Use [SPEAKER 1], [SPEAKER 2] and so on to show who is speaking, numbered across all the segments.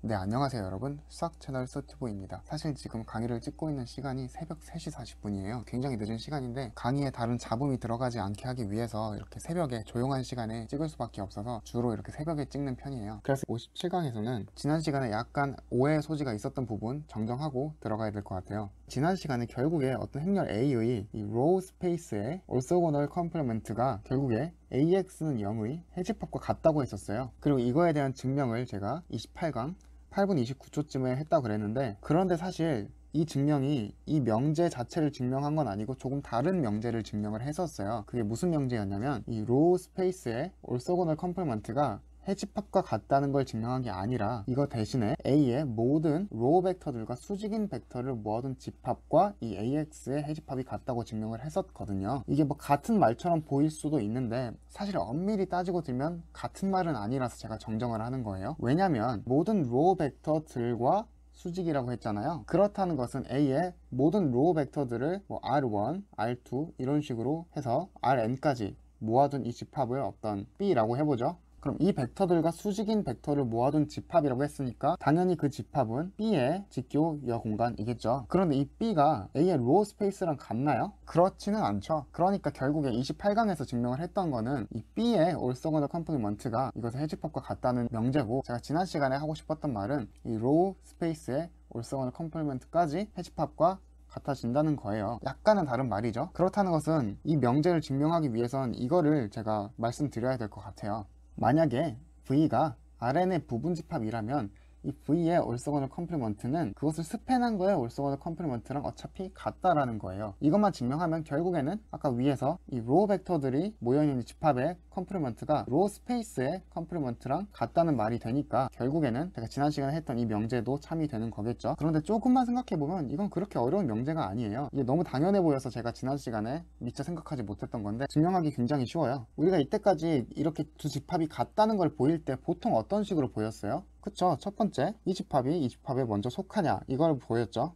[SPEAKER 1] 네, 안녕하세요 여러분. 수학 채널 서튜브입니다. 사실 지금 강의를 찍고 있는 시간이 새벽 3시 40분이에요. 굉장히 늦은 시간인데 강의에 다른 잡음이 들어가지 않게 하기 위해서 이렇게 새벽에 조용한 시간에 찍을 수밖에 없어서 주로 이렇게 새벽에 찍는 편이에요. 그래서 57강에서는 지난 시간에 약간 오해 소지가 있었던 부분 정정하고 들어가야 될 것 같아요. 지난 시간에 결국에 어떤 행렬 A의 이 row 스페이스의 orthogonal complement가 결국에 AX는 0의 해집합과 같다고 했었어요. 그리고 이거에 대한 증명을 제가 28강 8분 29초쯤에 했다고 그랬는데, 그런데 사실 이 증명이 이 명제 자체를 증명한 건 아니고 조금 다른 명제를 증명을 했었어요. 그게 무슨 명제였냐면 이 로우 스페이스의 orthogonal complement가 해집합과 같다는 걸 증명한 게 아니라 이거 대신에 A의 모든 로우 벡터들과 수직인 벡터를 모아둔 집합과 이 AX의 해집합이 같다고 증명을 했었거든요. 이게 뭐 같은 말처럼 보일 수도 있는데 사실 엄밀히 따지고 들면 같은 말은 아니라서 제가 정정을 하는 거예요. 왜냐면 모든 로우 벡터들과 수직이라고 했잖아요. 그렇다는 것은 A의 모든 로우 벡터들을 뭐 R1, R2 이런 식으로 해서 Rn까지 모아둔 이 집합을 어떤 B라고 해보죠. 그럼 이 벡터들과 수직인 벡터를 모아둔 집합이라고 했으니까 당연히 그 집합은 B의 직교 여공간이겠죠. 그런데 이 B가 A의 로우 스페이스랑 같나요? 그렇지는 않죠. 그러니까 결국에 28강에서 증명을 했던 거는 이 B의 orthogonal complement가 이것의 해집합과 같다는 명제고, 제가 지난 시간에 하고 싶었던 말은 이 로우 스페이스의 orthogonal complement까지 해집합과 같아진다는 거예요. 약간은 다른 말이죠. 그렇다는 것은 이 명제를 증명하기 위해선 이거를 제가 말씀드려야 될 것 같아요. 만약에 V가 Rn의 부분집합이라면 이 V의 orthogonal complement는 그것을 스팬한 거의 orthogonal complement랑 어차피 같다라는 거예요. 이것만 증명하면 결국에는 아까 위에서 이 로우 벡터들이 모여있는 집합의 컴플리먼트가 로우 스페이스의 컴플리먼트랑 같다는 말이 되니까 결국에는 제가 지난 시간에 했던 이 명제도 참이 되는 거겠죠. 그런데 조금만 생각해보면 이건 그렇게 어려운 명제가 아니에요. 이게 너무 당연해 보여서 제가 지난 시간에 미처 생각하지 못했던 건데 증명하기 굉장히 쉬워요. 우리가 이때까지 이렇게 두 집합이 같다는 걸 보일 때 보통 어떤 식으로 보였어요? 그쵸, 첫 번째 이 집합이 이 집합에 먼저 속하냐 이걸 보였죠.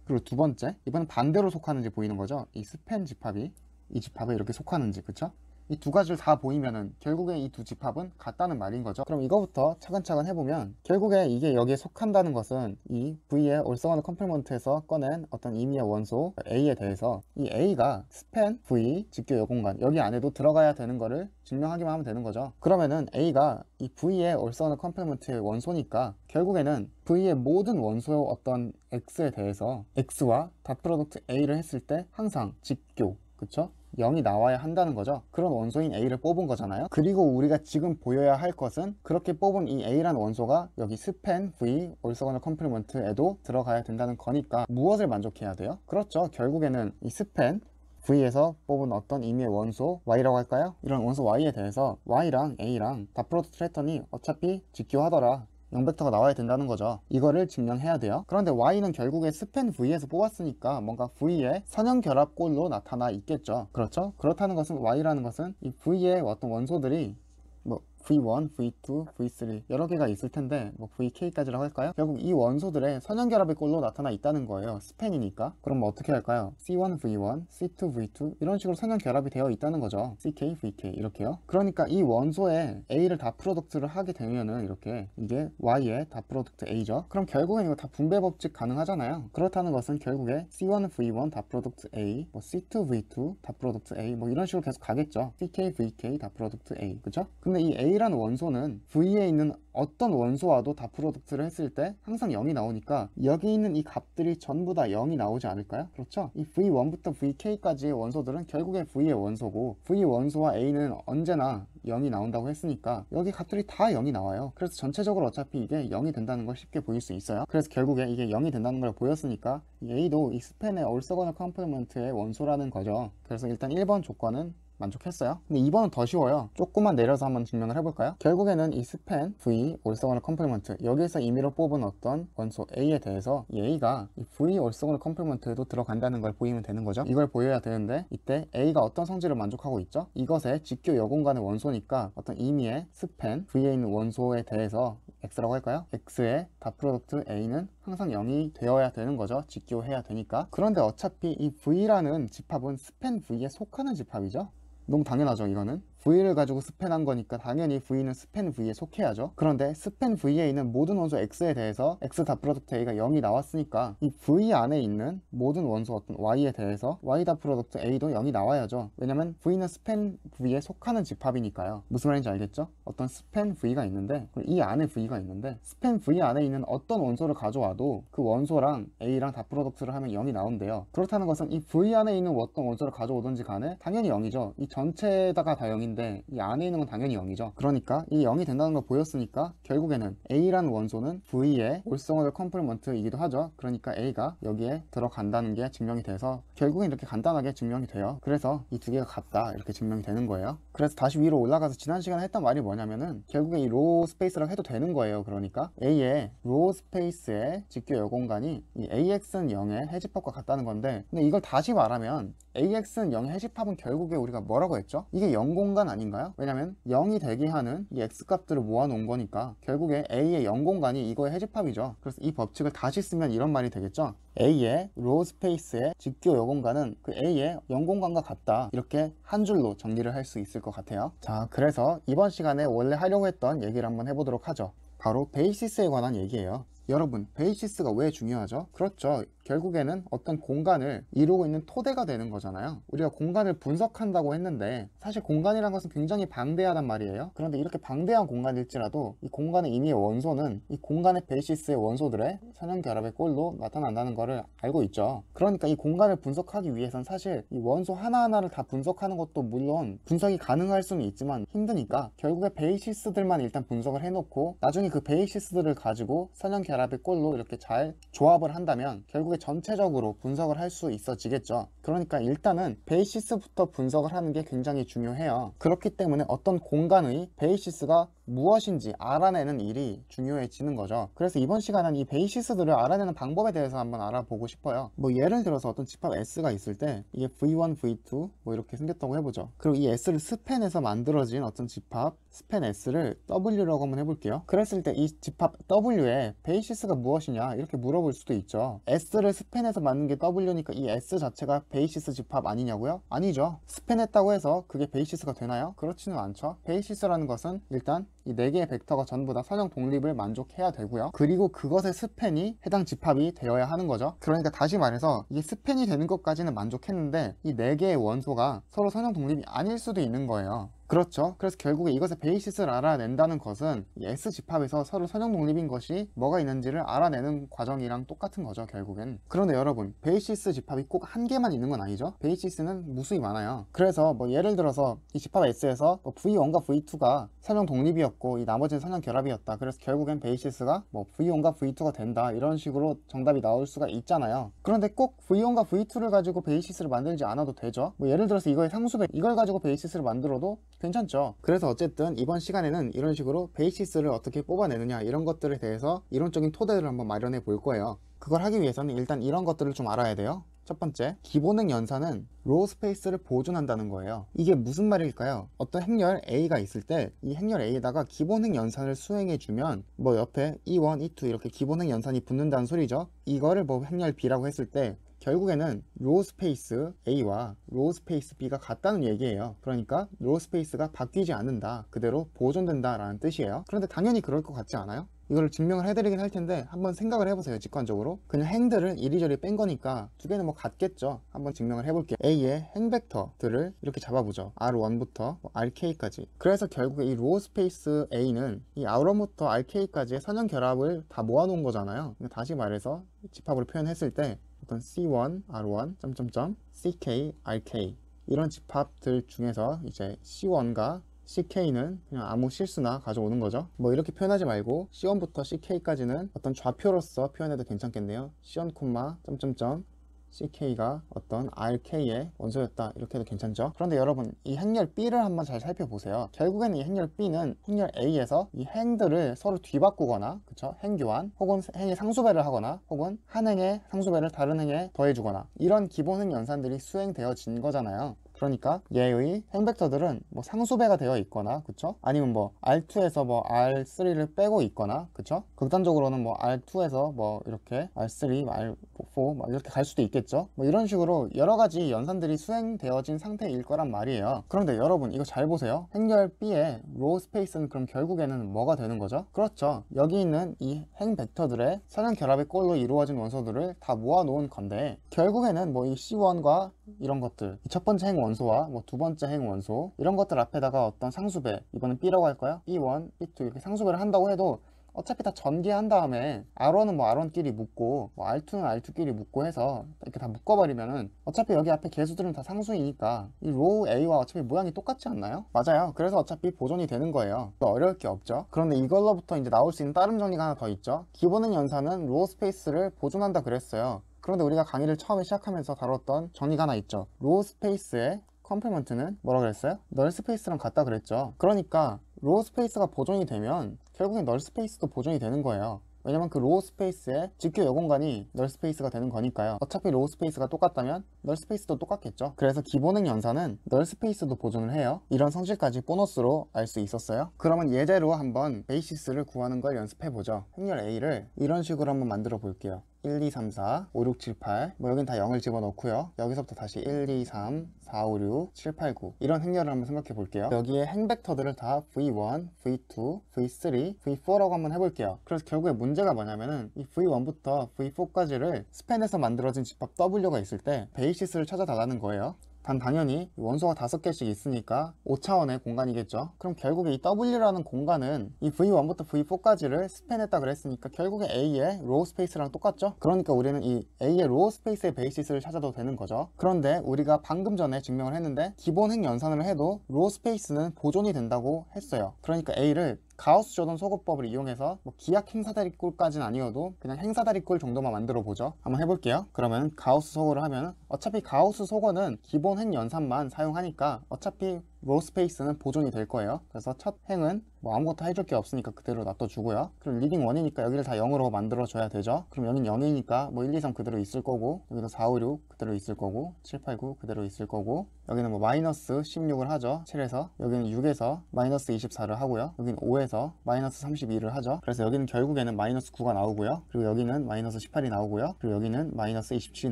[SPEAKER 1] 그리고 두 번째, 이번엔 반대로 속하는지 보이는 거죠. 이 스팬 집합이 이 집합에 이렇게 속하는지. 그쵸? 이 두 가지를 다 보이면은 결국에 이 두 집합은 같다는 말인 거죠. 그럼 이거부터 차근차근 해보면 결국에 이게 여기에 속한다는 것은 이 V의 orthogonal complement에서 꺼낸 어떤 임의의 원소 A에 대해서 이 A가 스팬 V 직교 여공간 여기 안에도 들어가야 되는 거를 증명하기만 하면 되는 거죠. 그러면은 A가 이 V의 orthogonal complement의 원소니까 결국에는 V의 모든 원소 어떤 X에 대해서 X와 닷 프로덕트 A를 했을 때 항상 직교, 그쵸? 0이 나와야 한다는 거죠. 그런 원소인 A를 뽑은 거잖아요. 그리고 우리가 지금 보여야 할 것은 그렇게 뽑은 이 A라는 원소가 여기 스팬 V orthogonal complement에도 들어가야 된다는 거니까 무엇을 만족해야 돼요? 그렇죠. 결국에는 이 스팬 V에서 뽑은 어떤 임의의 원소 Y라고 할까요? 이런 원소 Y에 대해서 Y랑 A랑 다 프로덕트 했더니 어차피 직교하더라. 0벡터가 나와야 된다는 거죠. 이거를 증명해야 돼요. 그런데 Y는 결국에 스팬 V에서 뽑았으니까 뭔가 V의 선형결합꼴로 나타나 있겠죠. 그렇죠? 그렇다는 것은 Y라는 것은 이 V의 어떤 원소들이 뭐 V1, V2, V3 여러 개가 있을 텐데 뭐 VK까지라고 할까요? 결국 이 원소들의 선형결합의 꼴로 나타나 있다는 거예요. 스팬이니까. 그럼 뭐 어떻게 할까요? C1, V1, C2, V2 이런 식으로 선형결합이 되어 있다는 거죠. CK, VK 이렇게요. 그러니까 이 원소에 A를 다 프로덕트를 하게 되면은 이렇게 이게 Y의 다 프로덕트 A죠. 그럼 결국엔 이거 다 분배 법칙 가능하잖아요. 그렇다는 것은 결국에 C1, V1 다 프로덕트 A, 뭐 C2, V2 다 프로덕트 A 뭐 이런 식으로 계속 가겠죠. CK, VK 다 프로덕트 A. 그죠? 근데 이 A라는 원소는 V에 있는 어떤 원소와도 다 프로덕트를 했을 때 항상 0이 나오니까 여기 있는 이 값들이 전부 다 0이 나오지 않을까요? 그렇죠? 이 V1부터 VK까지의 원소들은 결국에 V의 원소고 V 원소와 A는 언제나 0이 나온다고 했으니까 여기 값들이 다 0이 나와요. 그래서 전체적으로 어차피 이게 0이 된다는 걸 쉽게 보일 수 있어요. 그래서 결국에 이게 0이 된다는 걸 보였으니까 이 A도 이 스팬의 orthogonal complement의 원소라는 거죠. 그래서 일단 1번 조건은 만족했어요. 근데 2번은 더 쉬워요. 조금만 내려서 한번 증명을 해볼까요? 결국에는 이 스팬 V orthogonal complement 여기에서 임의로 뽑은 어떤 원소 A에 대해서 이 A가 이 V orthogonal complement에도 들어간다는 걸 보이면 되는 거죠. 이걸 보여야 되는데 이때 A가 어떤 성질을 만족하고 있죠? 이것의 직교 여공간의 원소니까 어떤 임의의 스팬 V에 있는 원소에 대해서 X라고 할까요? X의 닷 프로덕트 A는 항상 0이 되어야 되는 거죠. 직교해야 되니까. 그런데 어차피 이 V라는 집합은 스팬 V에 속하는 집합이죠. 너무 당연하죠. 이거는 V를 가지고 스팬한 거니까 당연히 V는 스팬 V에 속해야죠. 그런데 스팬 V에 있는 모든 원소 X에 대해서 X 다 프로덕트 A가 0이 나왔으니까 이 V 안에 있는 모든 원소 어떤 Y에 대해서 Y 다 프로덕트 A도 0이 나와야죠. 왜냐면 V는 스팬 V에 속하는 집합이니까요. 무슨 말인지 알겠죠? 어떤 스팬 V가 있는데 이 안에 V가 있는데 스팬 V 안에 있는 어떤 원소를 가져와도 그 원소랑 A랑 다 프로덕트를 하면 0이 나온대요. 그렇다는 것은 이 V 안에 있는 어떤 원소를 가져오든지 간에 당연히 0이죠. 이 전체다가 다 0인데 이 안에 있는 건 당연히 0이죠. 그러니까 이 0이 된다는 걸 보였으니까 결국에는 A라는 원소는 V의 올성어들 컴플리먼트이기도 하죠. 그러니까 A가 여기에 들어간다는 게 증명이 돼서 결국엔 이렇게 간단하게 증명이 돼요. 그래서 이 두 개가 같다 이렇게 증명이 되는 거예요. 그래서 다시 위로 올라가서 지난 시간에 했던 말이 뭐냐면은 결국에 이 로우 스페이스라고 해도 되는 거예요. 그러니까 A의 로우 스페이스의 직교 여공간이 이 AX는 0의 해집합과 같다는 건데, 근데 이걸 다시 말하면 AX는 0의 해집합은 결국에 우리가 뭐라고 했죠? 이게 0공간 아닌가요? 왜냐면 0이 되게 하는 이 X값들을 모아놓은 거니까 결국에 A의 0공간이 이거의 해집합이죠. 그래서 이 법칙을 다시 쓰면 이런 말이 되겠죠? A의 로우 스페이스의 직교 여공간은 그 A의 0공간과 같다. 이렇게 한 줄로 정리를 할 수 있을 것 같아요. 자, 그래서 이번 시간에 원래 하려고 했던 얘기를 한번 해보도록 하죠. 바로 베이시스에 관한 얘기예요. 여러분, 베이시스가 왜 중요하죠? 그렇죠. 결국에는 어떤 공간을 이루고 있는 토대가 되는 거잖아요. 우리가 공간을 분석한다고 했는데 사실 공간이란 것은 굉장히 방대하단 말이에요. 그런데 이렇게 방대한 공간일지라도 이 공간의 임의의 원소는 이 공간의 베이시스의 원소들의 선형결합의 꼴로 나타난다는 것을 알고 있죠. 그러니까 이 공간을 분석하기 위해선 사실 이 원소 하나하나를 다 분석하는 것도 물론 분석이 가능할 수는 있지만 힘드니까 결국에 베이시스들만 일단 분석을 해놓고 나중에 그 베이시스들을 가지고 선형결합의 꼴로 이렇게 잘 조합을 한다면 결국에 전체적으로 분석을 할 수 있어지겠죠. 그러니까 일단은 베이시스부터 분석을 하는 게 굉장히 중요해요. 그렇기 때문에 어떤 공간의 베이시스가 무엇인지 알아내는 일이 중요해지는 거죠. 그래서 이번 시간은 이 베이시스들을 알아내는 방법에 대해서 한번 알아보고 싶어요. 뭐 예를 들어서 어떤 집합 S가 있을 때 이게 V1, V2 뭐 이렇게 생겼다고 해보죠. 그리고 이 S를 스팬해서 만들어진 어떤 집합 스팬 S를 W라고 한번 해볼게요. 그랬을 때 이 집합 W의 베이시스가 무엇이냐 이렇게 물어볼 수도 있죠. S를 스팬해서 만든 게 W니까 이 S 자체가 베이시스 집합 아니냐고요? 아니죠. 스팬했다고 해서 그게 베이시스가 되나요? 그렇지는 않죠. 베이시스라는 것은 일단 이 4개의 벡터가 전부 다 선형 독립을 만족해야 되고요. 그리고 그것의 스팬이 해당 집합이 되어야 하는 거죠. 그러니까 다시 말해서 이게 스팬이 되는 것까지는 만족했는데 이 4개의 원소가 서로 선형 독립이 아닐 수도 있는 거예요. 그렇죠. 그래서 결국에 이것의 베이시스를 알아낸다는 것은 이 S 집합에서 서로 선형 독립인 것이 뭐가 있는지를 알아내는 과정이랑 똑같은 거죠, 결국엔. 그런데 여러분, 베이시스 집합이 꼭 한 개만 있는 건 아니죠. 베이시스는 무수히 많아요. 그래서 뭐 예를 들어서 이 집합 S에서 뭐 V1과 V2가 선형 독립이었고 이 나머지는 선형 결합이었다. 그래서 결국엔 베이시스가 뭐 V1과 V2가 된다. 이런 식으로 정답이 나올 수가 있잖아요. 그런데 꼭 V1과 V2를 가지고 베이시스를 만들지 않아도 되죠. 뭐 예를 들어서 이거의 상수배, 이걸 가지고 베이시스를 만들어도 괜찮죠. 그래서 어쨌든 이번 시간에는 이런 식으로 베이시스를 어떻게 뽑아내느냐 이런 것들에 대해서 이론적인 토대를 한번 마련해 볼 거예요. 그걸 하기 위해서는 일단 이런 것들을 좀 알아야 돼요. 첫 번째, 기본행 연산은 로우 스페이스를 보존한다는 거예요. 이게 무슨 말일까요? 어떤 행렬 A가 있을 때 이 행렬 A에다가 기본행 연산을 수행해주면 뭐 옆에 E1, E2 이렇게 기본행 연산이 붙는다는 소리죠. 이거를 뭐 행렬 B라고 했을 때 결국에는 로우 스페이스 A와 로우 스페이스 B가 같다는 얘기예요. 그러니까 로우 스페이스가 바뀌지 않는다, 그대로 보존된다 라는 뜻이에요. 그런데 당연히 그럴 것 같지 않아요? 이거를 증명을 해드리긴 할 텐데 한번 생각을 해보세요. 직관적으로 그냥 행들을 이리저리 뺀 거니까 두 개는 뭐 같겠죠. 한번 증명을 해볼게요. A의 행벡터들을 이렇게 잡아보죠. R1부터 RK까지. 그래서 결국에 이 로우 스페이스 A는 이 R1부터 RK까지의 선형 결합을 다 모아놓은 거잖아요. 다시 말해서 집합으로 표현했을 때 어떤 C1, R1, 점점점, CK, RK 이런 집합들 중에서 이제 C1과 CK는 그냥 아무 실수나 가져오는 거죠. 뭐 이렇게 표현하지 말고 C1부터 CK까지는 어떤 좌표로서 표현해도 괜찮겠네요. C1, 점점점 CK가 어떤 RK의 원소였다 이렇게 해도 괜찮죠. 그런데 여러분, 이 행렬 B를 한번 잘 살펴보세요. 결국에는 이 행렬 B는 행렬 A에서 이 행들을 서로 뒤바꾸거나, 그쵸? 행교환 혹은 행의 상수배를 하거나 혹은 한 행의 상수배를 다른 행에 더해주거나 이런 기본행 연산들이 수행되어진 거잖아요. 그러니까 얘의 행벡터들은 뭐 상수배가 되어 있거나, 그쵸? 아니면 뭐 R2에서 뭐 R3를 빼고 있거나, 그쵸? 극단적으로는 뭐 R2에서 뭐 이렇게 R3, R4 막 이렇게 갈 수도 있겠죠? 뭐 이런 식으로 여러 가지 연산들이 수행되어진 상태일 거란 말이에요. 그런데 여러분 이거 잘 보세요. 행렬 B의 로우 스페이스는 그럼 결국에는 뭐가 되는 거죠? 그렇죠. 여기 있는 이 행벡터들의 선형 결합의 꼴로 이루어진 원소들을 다 모아놓은 건데, 결국에는 뭐 이 C1과 이런 것들, 첫 번째 행 원소와 뭐 두 번째 행 원소 이런 것들 앞에다가 어떤 상수배, 이번엔 B라고 할까요? B1, B2 이렇게 상수배를 한다고 해도 어차피 다 전개한 다음에 R1은 뭐 R1끼리 묶고 뭐 R2는 R2끼리 묶고 해서 이렇게 다 묶어버리면은 어차피 여기 앞에 개수들은 다 상수이니까 이 로우 A와 어차피 모양이 똑같지 않나요? 맞아요. 그래서 어차피 보존이 되는 거예요. 어려울 게 없죠. 그런데 이걸로부터 이제 나올 수 있는 다른 정리가 하나 더 있죠. 기본행 연산은 로우 스페이스를 보존한다 그랬어요. 그런데 우리가 강의를 처음에 시작하면서 다뤘던 정리가 하나 있죠. 로우 스페이스의 컴플리먼트는 뭐라 그랬어요? 널 스페이스랑 같다 그랬죠. 그러니까 로우 스페이스가 보존이 되면 결국엔 널 스페이스도 보존이 되는 거예요. 왜냐면 그 로우 스페이스의 직교 여공간이 널 스페이스가 되는 거니까요. 어차피 로우 스페이스가 똑같다면 널 스페이스도 똑같겠죠. 그래서 기본행 연산은 널 스페이스도 보존을 해요. 이런 성질까지 보너스로 알 수 있었어요. 그러면 예제로 한번 베이시스를 구하는 걸 연습해보죠. 행렬 A를 이런 식으로 한번 만들어 볼게요. 1, 2, 3, 4, 5, 6, 7, 8 뭐 여긴 다 0을 집어넣고요. 여기서부터 다시 1, 2, 3, 4, 5, 6, 7, 8, 9 이런 행렬을 한번 생각해 볼게요. 여기에 행벡터들을 다 V1, V2, V3, V4라고 한번 해볼게요. 그래서 결국에 문제가 뭐냐면은 이 V1부터 V4까지를 스팬에서 만들어진 집합 W가 있을 때 베이시스를 찾아달라는 거예요. 단 당연히 원소가 5개씩 있으니까 5차원의 공간이겠죠. 그럼 결국에 이 W라는 공간은 이 V1부터 V4까지를 스팬했다 그랬으니까 결국에 A의 로우 스페이스랑 똑같죠. 그러니까 우리는 이 A의 로우 스페이스의 베이시스를 찾아도 되는 거죠. 그런데 우리가 방금 전에 증명을 했는데 기본 행 연산을 해도 로우 스페이스는 보존이 된다고 했어요. 그러니까 A를 가우스 조던 소거법을 이용해서 뭐 기하 행사다리꼴까지는 아니어도 그냥 행사다리꼴 정도만 만들어 보죠. 한번 해볼게요. 그러면 가우스 소거를 하면 어차피 가우스 소거는 기본 행 연산만 사용하니까 어차피 로우 스페이스는 보존이 될 거예요. 그래서 첫 행은 뭐 아무것도 해줄 게 없으니까 그대로 놔둬주고요. 그럼 리딩 1이니까 여기를 다 0으로 만들어줘야 되죠. 그럼 여긴 0이니까 뭐 1, 2, 3 그대로 있을 거고, 여기도 4, 5, 6 그대로 있을 거고, 7, 8, 9 그대로 있을 거고, 여기는 뭐 마이너스 16을 하죠. 7에서 여기는 6에서 마이너스 24를 하고요. 여기는 5에서 마이너스 32를 하죠. 그래서 여기는 결국에는 마이너스 9가 나오고요. 그리고 여기는 마이너스 18이 나오고요. 그리고 여기는 마이너스 27이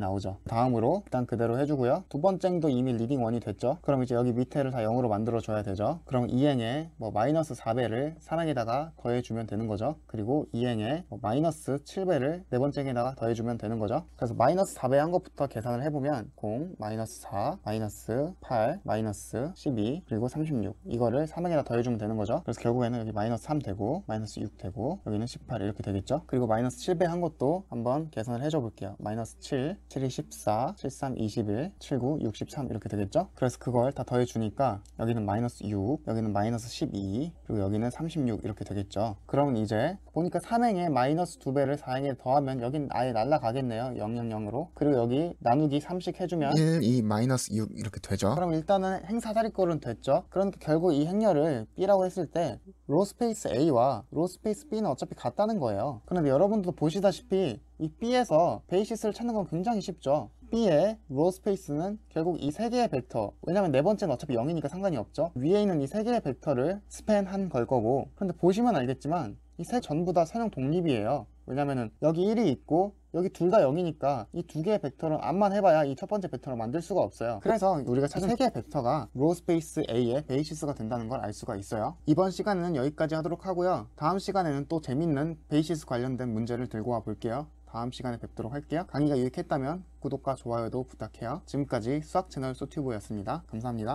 [SPEAKER 1] 나오죠. 다음으로 일단 그대로 해주고요. 두 번째 행도 이미 리딩 1이 됐죠. 그럼 이제 여기 밑에를 다 0으로 만들어 줘야 되죠. 그럼 2행에 뭐 마이너스 4배를 4행에다가 더해주면 되는 거죠. 그리고 2행에 뭐 마이너스 7배를 네 번째 행에다가 더해주면 되는 거죠. 그래서 마이너스 4배 한 것부터 계산을 해보면 0, 마이너스 4, 마이너스 8, 마이너스 12, 그리고 36 이거를 3행에다 더해주면 되는 거죠. 그래서 결국에는 여기 마이너스 3 되고 마이너스 6 되고 여기는 18 이렇게 되겠죠. 그리고 마이너스 7배 한 것도 한번 계산을 해줘 볼게요. 마이너스 7, 7이 14, 73, 21, 79, 63 이렇게 되겠죠. 그래서 그걸 다 더해주니까 여기는 마이너스 6, 여기는 마이너스 12, 그리고 여기는 36 이렇게 되겠죠. 그러면 이제 보니까 3행에 마이너스 2배를 4행에 더하면 여긴 아예 날라가겠네요. 000으로. 그리고 여기 나누기 3씩 해주면
[SPEAKER 2] 1, 2, 마이너스 6 이렇게 되죠.
[SPEAKER 1] 그럼 일단은 행사다리꼴은 됐죠. 그러니까 결국 이 행렬을 B라고 했을 때 로우 스페이스 A와 로우 스페이스 B는 어차피 같다는 거예요. 그런데 여러분도 보시다시피 이 B에서 베이시스를 찾는 건 굉장히 쉽죠. B의 로우 스페이스는 결국 이 세 개의 벡터, 왜냐면 네 번째는 어차피 0이니까 상관이 없죠. 위에 있는 이 세 개의 벡터를 스팬한 걸 거고, 그런데 보시면 알겠지만 이 세 전부 다 선형 독립이에요. 왜냐면은 여기 1이 있고 여기 둘 다 0이니까 이 두 개의 벡터는 암만 해봐야 이 첫 번째 벡터를 만들 수가 없어요. 그래서 우리가 찾은 세 개의 벡터가 로우 스페이스 A의 베이시스가 된다는 걸 알 수가 있어요. 이번 시간에는 여기까지 하도록 하고요. 다음 시간에는 또 재밌는 베이시스 관련된 문제를 들고 와 볼게요. 다음 시간에 뵙도록 할게요. 강의가 유익했다면 구독과 좋아요도 부탁해요. 지금까지 수학 채널 소튜브였습니다. 감사합니다.